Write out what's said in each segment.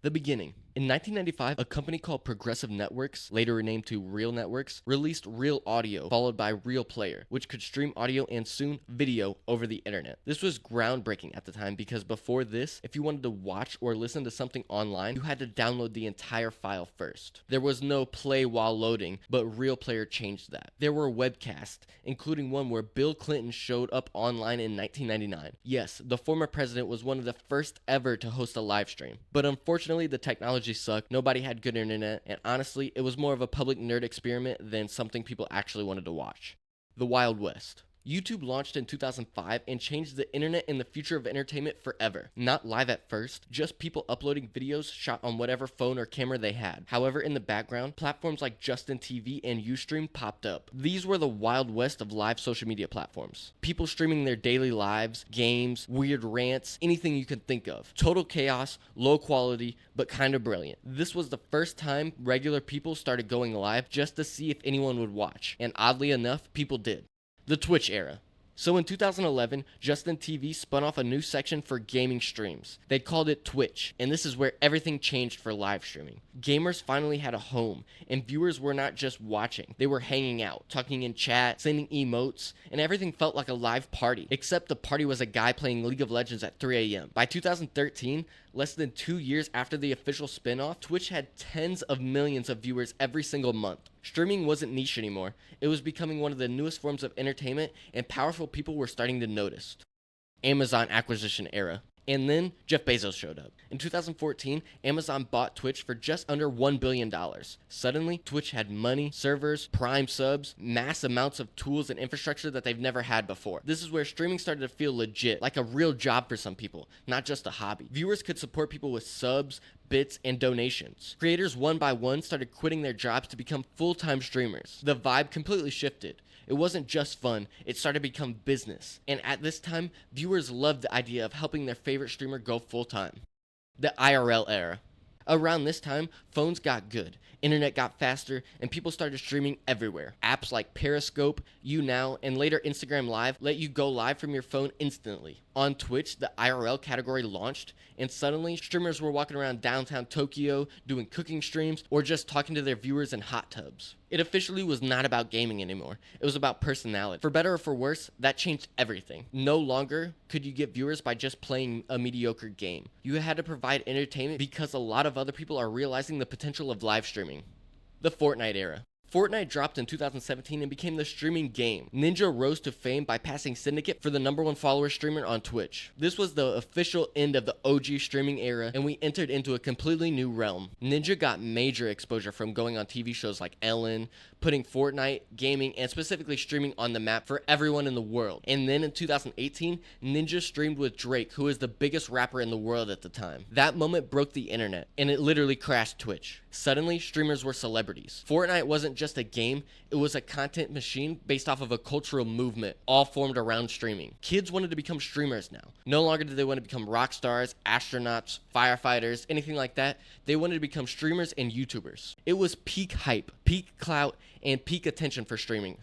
The beginning. In 1995, a company called Progressive Networks, later renamed to Real Networks, released Real Audio, followed by Real Player, which could stream audio and soon video over the internet. This was groundbreaking at the time because before this, if you wanted to watch or listen to something online, you had to download the entire file first. There was no play while loading, but Real Player changed that. There were webcasts, including one where Bill Clinton showed up online in 1999. Yes, the former president was one of the first ever to host a live stream, but unfortunately the technology sucked, nobody had good internet, and honestly, it was more of a public nerd experiment than something people actually wanted to watch. The Wild West. YouTube launched in 2005 and changed the internet and the future of entertainment forever. Not live at first, just people uploading videos shot on whatever phone or camera they had. However, in the background, platforms like Justin TV and Ustream popped up. These were the Wild West of live social media platforms. People streaming their daily lives, games, weird rants, anything you could think of. Total chaos, low quality, but kind of brilliant. This was the first time regular people started going live just to see if anyone would watch, and oddly enough, people did. The Twitch era. So in 2011, Justin TV spun off a new section for gaming streams. They called it Twitch, and this is where everything changed for live streaming. Gamers finally had a home, and viewers were not just watching, they were hanging out, talking in chat, sending emotes, and everything felt like a live party, except the party was a guy playing League of Legends at 3 a.m. By 2013, less than 2 years after the official spin-off, Twitch had tens of millions of viewers every single month. Streaming wasn't niche anymore. It was becoming one of the newest forms of entertainment, and powerful people were starting to notice. Amazon acquisition era. And then Jeff Bezos showed up. In 2014, Amazon bought Twitch for just under $1 billion. Suddenly, Twitch had money, servers, Prime subs, mass amounts of tools and infrastructure that they've never had before. This is where streaming started to feel legit, like a real job for some people, not just a hobby. Viewers could support people with subs, bits, and donations. Creators one by one started quitting their jobs to become full-time streamers. The vibe completely shifted. It wasn't just fun, it started to become business. And at this time, viewers loved the idea of helping their favorite streamer go full-time. The IRL era. Around this time, phones got good, internet got faster, and people started streaming everywhere. Apps like Periscope, YouNow, and later Instagram Live let you go live from your phone instantly. On Twitch, the IRL category launched, and suddenly, streamers were walking around downtown Tokyo, doing cooking streams, or just talking to their viewers in hot tubs. It officially was not about gaming anymore. It was about personality. For better or for worse, that changed everything. No longer could you get viewers by just playing a mediocre game. You had to provide entertainment because a lot of other people are realizing the potential of live streaming. The Fortnite era. Fortnite dropped in 2017 and became the streaming game. Ninja rose to fame by passing Syndicate for the #1 follower streamer on Twitch. This was the official end of the OG streaming era, and we entered into a completely new realm. Ninja got major exposure from going on TV shows like Ellen, putting Fortnite, gaming, and specifically streaming on the map for everyone in the world. And then in 2018, Ninja streamed with Drake, who is the biggest rapper in the world at the time. That moment broke the internet, and it literally crashed Twitch. Suddenly, streamers were celebrities. Fortnite wasn't just a game, it was a content machine based off of a cultural movement, all formed around streaming. Kids wanted to become streamers now. No longer did they want to become rock stars, astronauts, firefighters, anything like that. They wanted to become streamers and YouTubers. It was peak hype, peak clout, and peak attention for streaming.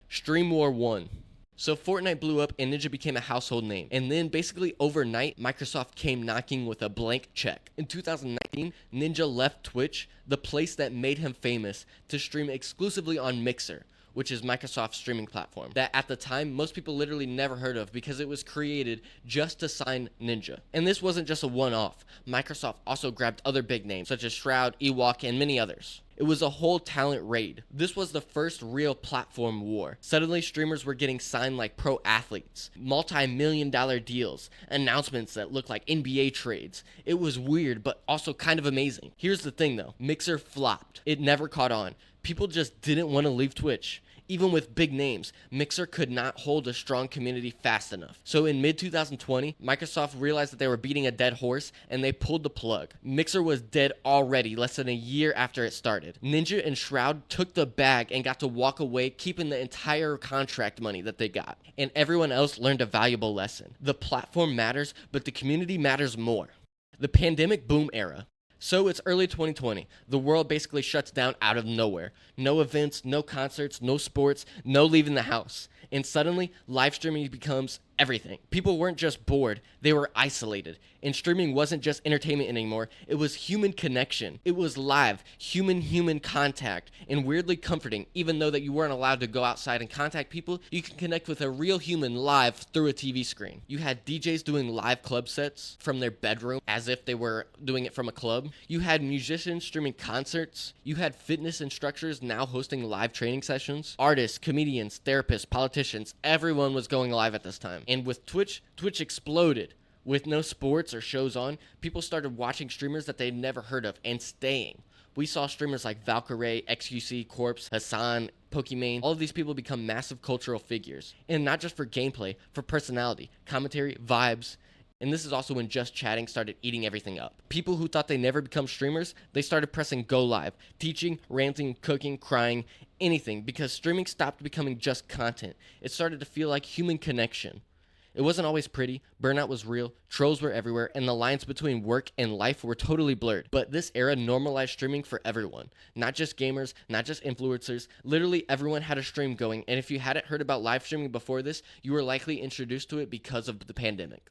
Stream War 1. So Fortnite blew up and Ninja became a household name. And then basically overnight, Microsoft came knocking with a blank check. In 2019, Ninja left Twitch, the place that made him famous, to stream exclusively on Mixer, which is Microsoft's streaming platform, that at the time, most people literally never heard of because it was created just to sign Ninja. And this wasn't just a one-off. Microsoft also grabbed other big names, such as Shroud, Ewok, and many others. It was a whole talent raid. This was the first real platform war. Suddenly, streamers were getting signed like pro athletes, multi-million-dollar deals, announcements that looked like NBA trades. It was weird, but also kind of amazing. Here's the thing though, Mixer flopped. It never caught on. People just didn't want to leave Twitch. Even with big names, Mixer could not hold a strong community fast enough. So in mid-2020, Microsoft realized that they were beating a dead horse and they pulled the plug. Mixer was dead already less than a year after it started. Ninja and Shroud took the bag and got to walk away keeping the entire contract money that they got. And everyone else learned a valuable lesson. The platform matters, but the community matters more. The pandemic boom era. So it's early 2020. The world basically shuts down out of nowhere. No events, no concerts, no sports, no leaving the house. And suddenly, live streaming becomes everything. People weren't just bored, they were isolated. And streaming wasn't just entertainment anymore, it was human connection. It was live, human contact, and weirdly comforting. Even though that you weren't allowed to go outside and contact people, you can connect with a real human live through a TV screen. You had DJs doing live club sets from their bedroom as if they were doing it from a club. You had musicians streaming concerts. You had fitness instructors now hosting live training sessions. Artists, comedians, therapists, politicians, everyone was going live at this time. And with Twitch exploded. With no sports or shows on, people started watching streamers that they'd never heard of and staying. We saw streamers like Valkyrae, XQC, Corpse, Hassan, Pokimane. All of these people become massive cultural figures. And not just for gameplay, for personality, commentary, vibes. And this is also when just chatting started eating everything up. People who thought they never become streamers, they started pressing go live, teaching, ranting, cooking, crying, anything, because streaming stopped becoming just content. It started to feel like human connection. It wasn't always pretty, burnout was real, trolls were everywhere, and the lines between work and life were totally blurred. But this era normalized streaming for everyone. Not just gamers, not just influencers, literally everyone had a stream going, and if you hadn't heard about live streaming before this, you were likely introduced to it because of the pandemic.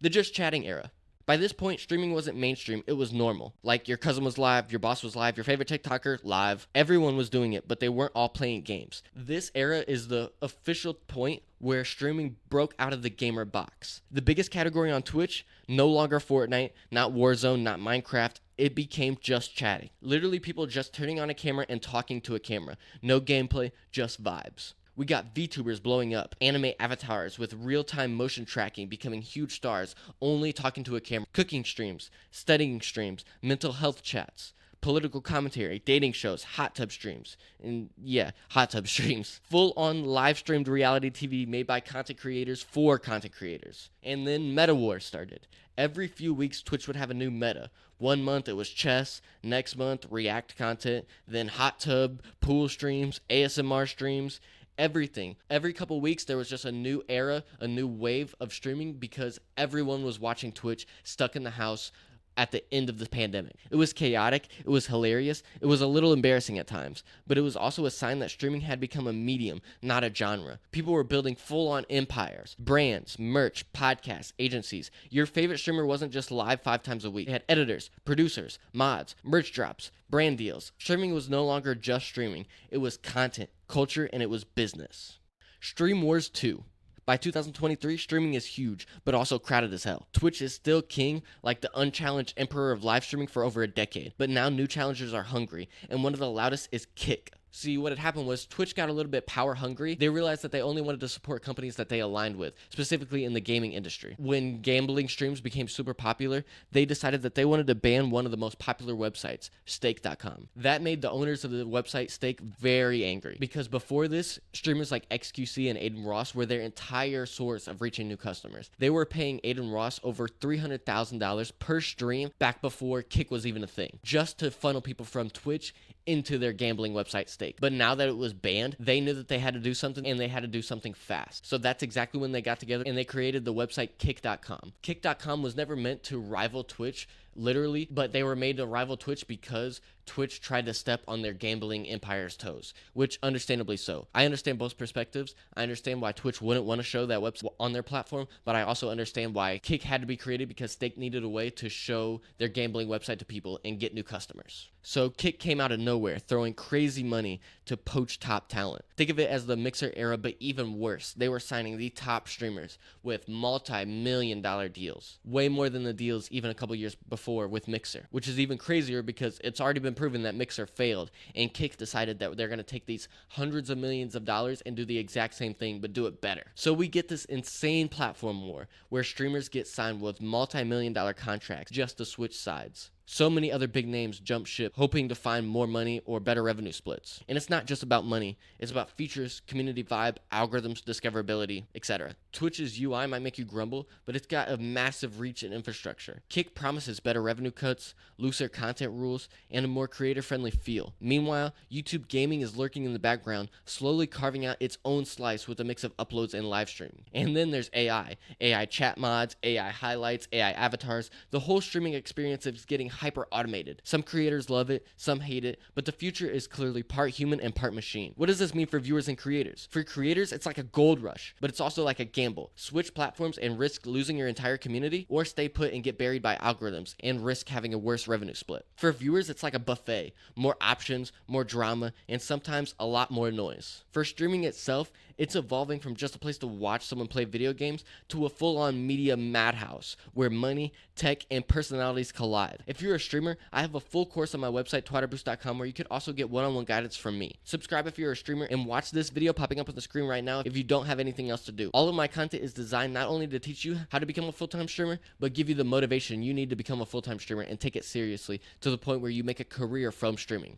The just chatting era. By this point, streaming wasn't mainstream, it was normal. Like your cousin was live, your boss was live, your favorite TikToker live. Everyone was doing it, but they weren't all playing games. This era is the official point where streaming broke out of the gamer box. The biggest category on Twitch, no longer Fortnite, not Warzone, not Minecraft, it became just chatting. Literally people just turning on a camera and talking to a camera. No gameplay, just vibes. We got VTubers blowing up, anime avatars with real-time motion tracking becoming huge stars, only talking to a camera, cooking streams, studying streams, mental health chats, political commentary, dating shows, hot tub streams, and yeah, hot tub streams. Full-on live-streamed reality TV made by content creators for content creators. And then Meta Wars started. Every few weeks, Twitch would have a new meta. 1 month it was chess, next month React content, then hot tub, pool streams, ASMR streams, everything. Every couple weeks there was just a new era, a new wave of streaming because everyone was watching Twitch stuck in the house at the end of the pandemic. It was chaotic, it was hilarious, it was a little embarrassing at times, but it was also a sign that streaming had become a medium, not a genre. People were building full-on empires, brands, merch, podcasts, agencies. Your favorite streamer wasn't just live 5 times a week. They had editors, producers, mods, merch drops, brand deals. Streaming was no longer just streaming. It was content, culture, and it was business. Stream Wars 2. By 2023, streaming is huge, but also crowded as hell. Twitch is still king, like the unchallenged emperor of live streaming for over a decade, but now new challengers are hungry, and one of the loudest is Kick. See, what had happened was Twitch got a little bit power hungry. They realized that they only wanted to support companies that they aligned with, specifically in the gaming industry. When gambling streams became super popular, they decided that they wanted to ban one of the most popular websites, stake.com. That made the owners of the website Stake very angry, because before this, streamers like XQC and Aiden Ross were their entire source of reaching new customers. They were paying Aiden Ross over $300,000 per stream back before Kick was even a thing, just to funnel people from Twitch into their gambling website Stake. But now that it was banned, they knew that they had to do something, and they had to do something fast. So that's exactly when they got together and they created the website Kick.com. Kick.com was never meant to rival Twitch, literally, but they were made to rival Twitch because Twitch tried to step on their gambling empire's toes, which understandably so. I understand both perspectives. I understand why Twitch wouldn't want to show that website on their platform, but I also understand why Kick had to be created because Stake needed a way to show their gambling website to people and get new customers. So Kick came out of nowhere, throwing crazy money to poach top talent. Think of it as the Mixer era, but even worse. They were signing the top streamers with multi-million-dollar deals. Way more than the deals even a couple years before with Mixer, which is even crazier because it's already been proven that Mixer failed, and Kick decided that they're going to take these hundreds of millions of dollars and do the exact same thing, but do it better. So we get this insane platform war where streamers get signed with multi-million-dollar contracts just to switch sides. So many other big names jump ship, hoping to find more money or better revenue splits. And it's not just about money, it's about features, community vibe, algorithms, discoverability, etc. Twitch's UI might make you grumble, but it's got a massive reach and infrastructure. Kick promises better revenue cuts, looser content rules, and a more creator-friendly feel. Meanwhile, YouTube gaming is lurking in the background, slowly carving out its own slice with a mix of uploads and live streaming. And then there's AI chat mods, AI highlights, AI avatars. The whole streaming experience is getting hyper automated. Some creators love it, some hate it, but the future is clearly part human and part machine. What does this mean for viewers and creators? For creators, it's like a gold rush, but it's also like a gamble. Switch platforms and risk losing your entire community, or stay put and get buried by algorithms and risk having a worse revenue split. For viewers, it's like a buffet. More options, more drama, and sometimes a lot more noise. For streaming itself, it's evolving from just a place to watch someone play video games to a full-on media madhouse where money, tech, and personalities collide. If you're a streamer, I have a full course on my website, twatterboost.com, where you could also get one-on-one guidance from me. Subscribe if you're a streamer, and watch this video popping up on the screen right now if you don't have anything else to do. All of my content is designed not only to teach you how to become a full-time streamer, but give you the motivation you need to become a full-time streamer and take it seriously to the point where you make a career from streaming.